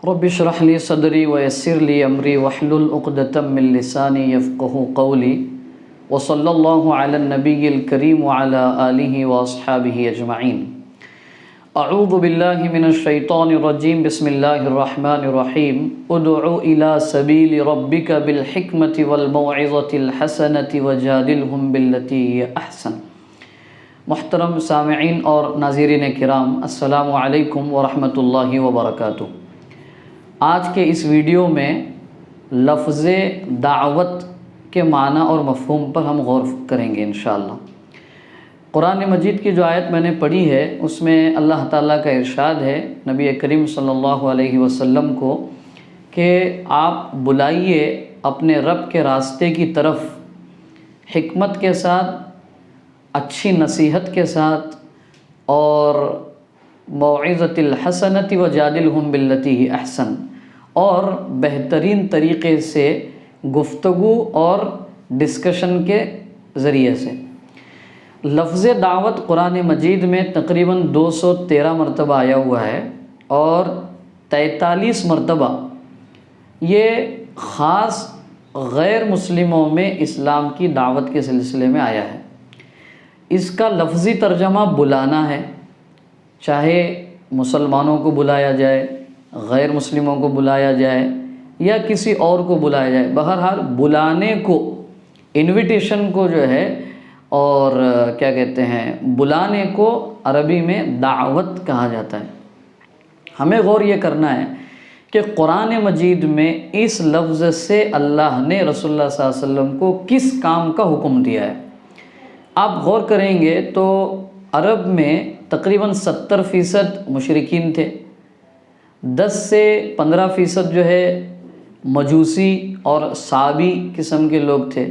رب اشرح لي صدري ويسر لي أمري واحلل عقدة من لساني يفقهوا قولي وصلى الله على النبي الكريم وعلى آله وأصحابه أجمعين. اعوذ باللہ من الشیطان الرجیم. بسم اللہ الرحمن الرحیم. ادع إلى سبیل ربک بالحکمة والموعظة الحسنة وجادلهم بالتي هي احسن. محترم سامعین اور ناظرین کرام، السلام علیکم ورحمۃ اللہ وبرکاتہ. آج کے اس ویڈیو میں لفظ دعوت کے معنی اور مفہوم پر ہم غور کریں گے انشاءاللہ. قرآن مجید کی جو آیت میں نے پڑھی ہے اس میں اللہ تعالیٰ کا ارشاد ہے نبی کریم صلی اللہ علیہ وسلم کو کہ آپ بلائیے اپنے رب کے راستے کی طرف حکمت کے ساتھ، اچھی نصیحت کے ساتھ اور موعظۃ الحسنۃ وجادلہم باللتی ہی احسن، اور بہترین طریقے سے گفتگو اور ڈسکشن کے ذریعے سے. لفظ دعوت قرآن مجید میں تقریباً 213 مرتبہ آیا ہوا ہے اور 43 مرتبہ یہ خاص غیر مسلموں میں اسلام کی دعوت کے سلسلے میں آیا ہے. اس کا لفظی ترجمہ بلانا ہے، چاہے مسلمانوں کو بلایا جائے، غیر مسلموں کو بلایا جائے یا کسی اور کو بلایا جائے، بہرحال بلانے کو، انویٹیشن کو جو ہے اور کیا کہتے ہیں بلانے کو عربی میں دعوت کہا جاتا ہے. ہمیں غور یہ کرنا ہے کہ قرآن مجید میں اس لفظ سے اللہ نے رسول اللہ صلی اللہ علیہ وسلم کو کس کام کا حکم دیا ہے. آپ غور کریں گے تو عرب میں تقریباً 70% مشرکین تھے، 10 سے 15% جو ہے مجوسی اور صابی قسم کے لوگ تھے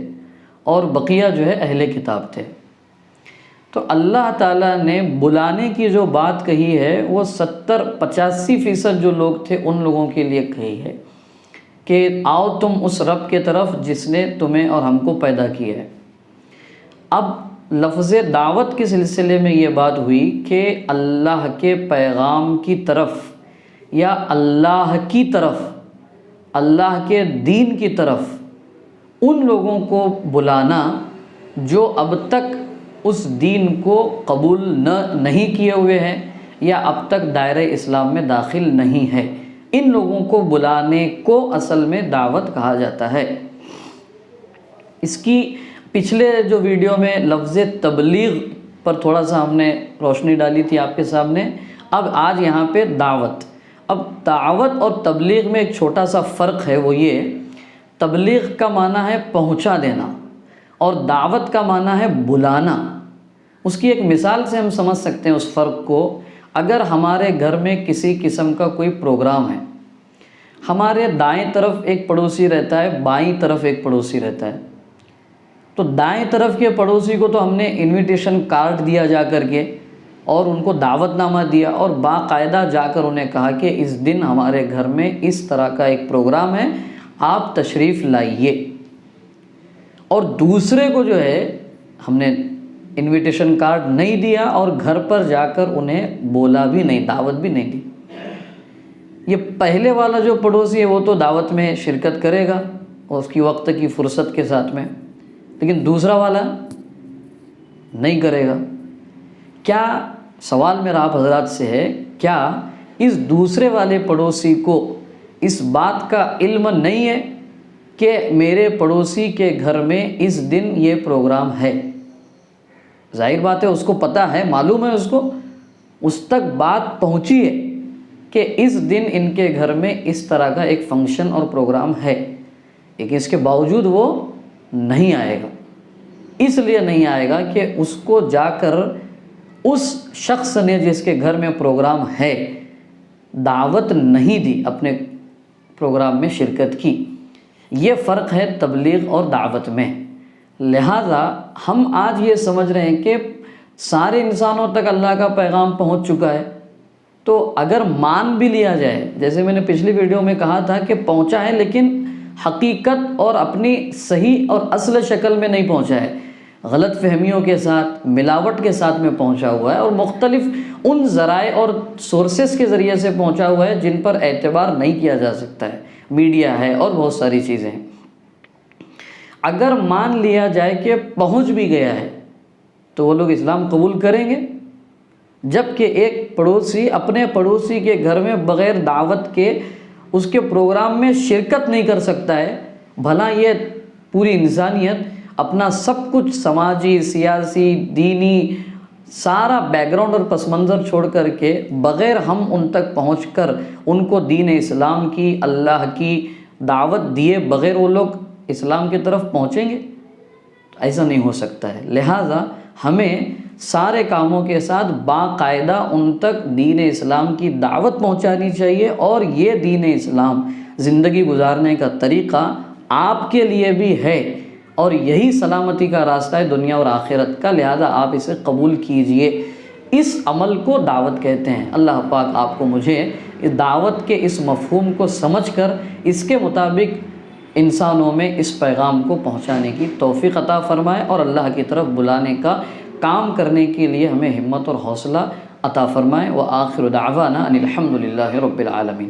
اور بقیہ جو ہے اہل کتاب تھے. تو اللہ تعالیٰ نے بلانے کی جو بات کہی ہے وہ 70-85% جو لوگ تھے ان لوگوں کے لیے کہی ہے کہ آؤ تم اس رب کے طرف جس نے تمہیں اور ہم کو پیدا کیا ہے. اب لفظ دعوت کے سلسلے میں یہ بات ہوئی کہ اللہ کے پیغام کی طرف یا اللہ کی طرف، اللہ کے دین کی طرف ان لوگوں کو بلانا جو اب تک اس دین کو قبول نہیں کیے ہوئے ہیں یا اب تک دائرہ اسلام میں داخل نہیں ہے. ان لوگوں کو بلانے کو اصل میں دعوت کہا جاتا ہے. اس کی پچھلے جو ویڈیو میں لفظ تبلیغ پر تھوڑا سا ہم نے روشنی ڈالی تھی آپ کے سامنے. اب آج یہاں پہ دعوت. اب دعوت اور تبلیغ میں ایک چھوٹا سا فرق ہے، وہ یہ تبلیغ کا معنی ہے پہنچا دینا اور دعوت کا معنی ہے بلانا. اس کی ایک مثال سے ہم سمجھ سکتے ہیں اس فرق کو. اگر ہمارے گھر میں کسی قسم کا کوئی پروگرام ہے، ہمارے دائیں طرف ایک پڑوسی رہتا ہے، بائیں طرف ایک پڑوسی رہتا ہے، تو دائیں طرف کے پڑوسی کو تو ہم نے انویٹیشن کارڈ دیا جا کر کے اور ان کو دعوت نامہ دیا اور باقاعدہ جا کر انہیں کہا کہ اس دن ہمارے گھر میں اس طرح کا ایک پروگرام ہے، آپ تشریف لائیے. اور دوسرے کو جو ہے ہم نے انویٹیشن کارڈ نہیں دیا اور گھر پر جا کر انہیں بولا بھی نہیں، دعوت بھی نہیں دی. یہ پہلے والا جو پڑوسی ہے وہ تو دعوت میں شرکت کرے گا اور اس کی وقت کی فرصت کے ساتھ میں، لیکن دوسرا والا نہیں کرے گا. کیا سوال میرا آپ حضرات سے ہے، کیا اس دوسرے والے پڑوسی کو اس بات کا علم نہیں ہے کہ میرے پڑوسی کے گھر میں اس دن یہ پروگرام ہے؟ ظاہر بات ہے اس کو پتہ ہے، معلوم ہے اس کو، اس تک بات پہنچی ہے کہ اس دن ان کے گھر میں اس طرح کا ایک فنکشن اور پروگرام ہے، لیکن اس کے باوجود وہ نہیں آئے گا. اس لیے نہیں آئے گا کہ اس کو جا کر اس شخص نے جس کے گھر میں پروگرام ہے دعوت نہیں دی، اپنے پروگرام میں شرکت کی. یہ فرق ہے تبلیغ اور دعوت میں. لہٰذا ہم آج یہ سمجھ رہے ہیں کہ سارے انسانوں تک اللہ کا پیغام پہنچ چکا ہے، تو اگر مان بھی لیا جائے، جیسے میں نے پچھلی ویڈیو میں کہا تھا کہ پہنچا ہے لیکن حقیقت اور اپنی صحیح اور اصل شکل میں نہیں پہنچا ہے، غلط فہمیوں کے ساتھ، ملاوٹ کے ساتھ میں پہنچا ہوا ہے، اور مختلف ان ذرائع اور سورسز کے ذریعے سے پہنچا ہوا ہے جن پر اعتبار نہیں کیا جا سکتا ہے، میڈیا ہے اور بہت ساری چیزیں ہیں۔ اگر مان لیا جائے کہ پہنچ بھی گیا ہے تو وہ لوگ اسلام قبول کریں گے، جبکہ ایک پڑوسی اپنے پڑوسی کے گھر میں بغیر دعوت کے اس کے پروگرام میں شرکت نہیں کر سکتا ہے، بھلا یہ پوری انسانیت اپنا سب کچھ سماجی، سیاسی، دینی سارا بیک گراؤنڈ اور پس منظر چھوڑ کر کے بغیر ہم ان تک پہنچ کر ان کو دین اسلام کی، اللہ کی دعوت دیے بغیر وہ لوگ اسلام کی طرف پہنچیں گے؟ ایسا نہیں ہو سکتا ہے۔ لہٰذا ہمیں سارے کاموں کے ساتھ باقاعدہ ان تک دین اسلام کی دعوت پہنچانی چاہیے، اور یہ دین اسلام زندگی گزارنے کا طریقہ آپ کے لیے بھی ہے، اور یہی سلامتی کا راستہ ہے دنیا اور آخرت کا، لہذا آپ اسے قبول کیجئے۔ اس عمل کو دعوت کہتے ہیں۔ اللہ پاک آپ کو مجھے دعوت کے اس مفہوم کو سمجھ کر اس کے مطابق انسانوں میں اس پیغام کو پہنچانے کی توفیق عطا فرمائے، اور اللہ کی طرف بلانے کا کام کرنے کے لیے ہمیں ہمت اور حوصلہ عطا فرمائے۔ وآخر دعوانا ان الحمد للہ رب العالمین۔